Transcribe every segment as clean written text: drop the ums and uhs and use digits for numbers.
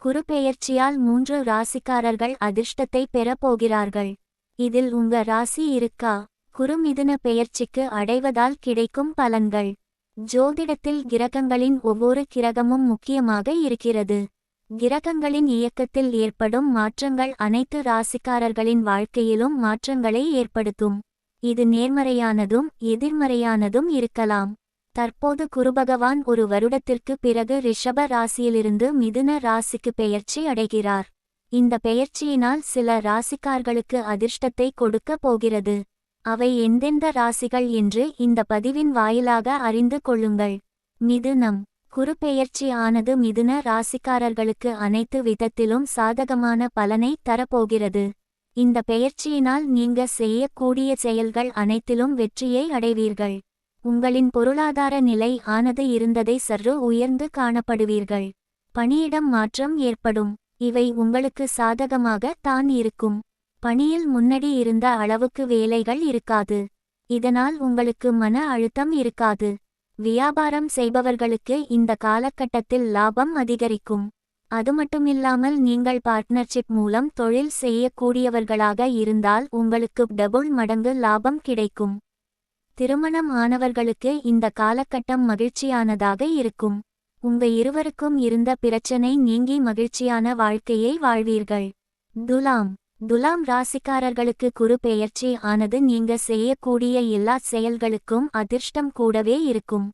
குருபெயர்ச்சியால் 3 ராசிக்காரர்கள் அதிர்ஷ்டத்தை பெறப் போகிறார்கள். இதில் உங்க ராசி இருக்கா? குரு மிதுன பெயர்ச்சிக்கு அடைவதால் கிடைக்கும் பலன்கள். ஜோதிடத்தில் கிரகங்களின் ஒவ்வொரு கிரகமும் முக்கியமாக இருக்கிறது. கிரகங்களின் இயக்கத்தில் ஏற்படும் மாற்றங்கள் அனைத்து ராசிக்காரர்களின் வாழ்க்கையிலும் மாற்றங்களை ஏற்படுத்தும். இது நேர்மறையானதும் எதிர்மறையானதும் இருக்கலாம். தற்போது குருபகவான் ஒரு வருடத்திற்கு பிறகு ரிஷப ராசியிலிருந்து மிதுன ராசிக்கு பெயர்ச்சி அடைகிறார். இந்த பெயர்ச்சியினால் சில ராசிக்கார்களுக்கு அதிர்ஷ்டத்தை கொடுக்க போகிறது. அவை எந்தெந்த ராசிகள் என்று இந்த பதிவின் வாயிலாக அறிந்து கொள்ளுங்கள். மிதுனம். குரு பெயர்ச்சி ஆனது மிதுன ராசிக்காரர்களுக்கு அனைத்து விதத்திலும் சாதகமான பலனை தரப்போகிறது. இந்த பெயர்ச்சியினால் நீங்க செய்யக்கூடிய செயல்கள் அனைத்திலும் வெற்றியை அடைவீர்கள். உங்களின் பொருளாதார நிலை ஆனது இருந்ததை சற்று உயர்ந்து காணப்படுவீர்கள். பணியிடம் மாற்றம் ஏற்படும். இவை உங்களுக்கு சாதகமாக தான் இருக்கும். பணியில் முன்னாடி இருந்த அளவுக்கு வேலைகள் இருக்காது. இதனால் உங்களுக்கு மன அழுத்தம் இருக்காது. வியாபாரம் செய்பவர்களுக்கு இந்த காலகட்டத்தில் லாபம் அதிகரிக்கும். அதுமட்டுமில்லாமல் நீங்கள் பார்ட்னர்ஷிப் மூலம் தொழில் செய்யக்கூடியவர்களாக இருந்தால் உங்களுக்கு டபுள் மடங்கு லாபம் கிடைக்கும். திருமணம் ஆனவர்களுக்கு இந்த காலகட்டம் மகிழ்ச்சியானதாக இருக்கும். உங்க இருவருக்கும் இருந்த பிரச்சனை நீங்கி மகிழ்ச்சியான வாழ்க்கையை வாழ்வீர்கள். துலாம். துலாம் ராசிக்காரர்களுக்கு குரு பெயர்ச்சி ஆனது நீங்க செய்யக்கூடிய எல்லா செயல்களுக்கும் அதிர்ஷ்டம் கூடவே இருக்கும்.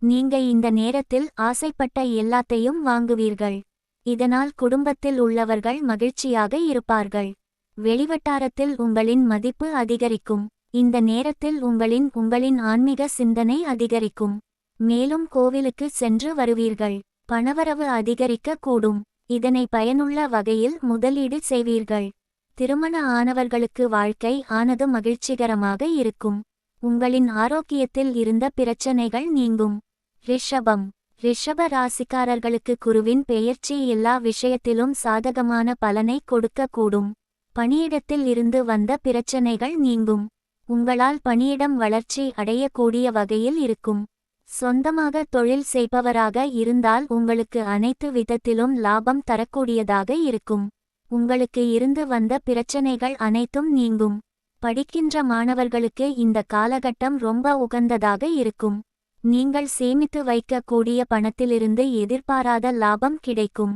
நீங்க இந்த நேரத்தில் ஆசைப்பட்ட எல்லாத்தையும் வாங்குவீர்கள். இதனால் குடும்பத்தில் உள்ளவர்கள் மகிழ்ச்சியாக இருப்பார்கள். வெளிவட்டாரத்தில் உங்களின் மதிப்பு அதிகரிக்கும். இந்த நேரத்தில் உங்களின் ஆன்மீக சிந்தனை அதிகரிக்கும். மேலும் கோவிலுக்கு சென்று வருவீர்கள். பணவரவு அதிகரிக்க கூடும். இதனை பயனுள்ள வகையில் முதலீடு செய்வீர்கள். திருமண ஆனவர்களுக்கு வாழ்க்கை ஆனது மகிழ்ச்சிகரமாக இருக்கும். உங்களின் ஆரோக்கியத்தில் இருந்த பிரச்சனைகள் நீங்கும். ரிஷபம். ரிஷப ராசிக்காரர்களுக்கு குருவின் பெயர்ச்சி எல்லா விஷயத்திலும் சாதகமான பலனை கொடுக்க கூடும். பணியிடத்தில் இருந்து வந்த பிரச்சனைகள் நீங்கும். உங்களால் பணியிடம் வளர்ச்சி அடையக்கூடிய வகையில் இருக்கும். சொந்தமாக தொழில் செய்பவராக இருந்தால் உங்களுக்கு அனைத்து விதத்திலும் லாபம் தரக்கூடியதாக இருக்கும். உங்களுக்கு இருந்து வந்த பிரச்சனைகள் அனைத்தும் நீங்கும். படிக்கின்ற மாணவர்களுக்கு இந்த காலகட்டம் ரொம்ப உகந்ததாக இருக்கும். நீங்கள் சேமித்து வைக்க கூடிய பணத்திலிருந்து எதிர்பாராத லாபம் கிடைக்கும்.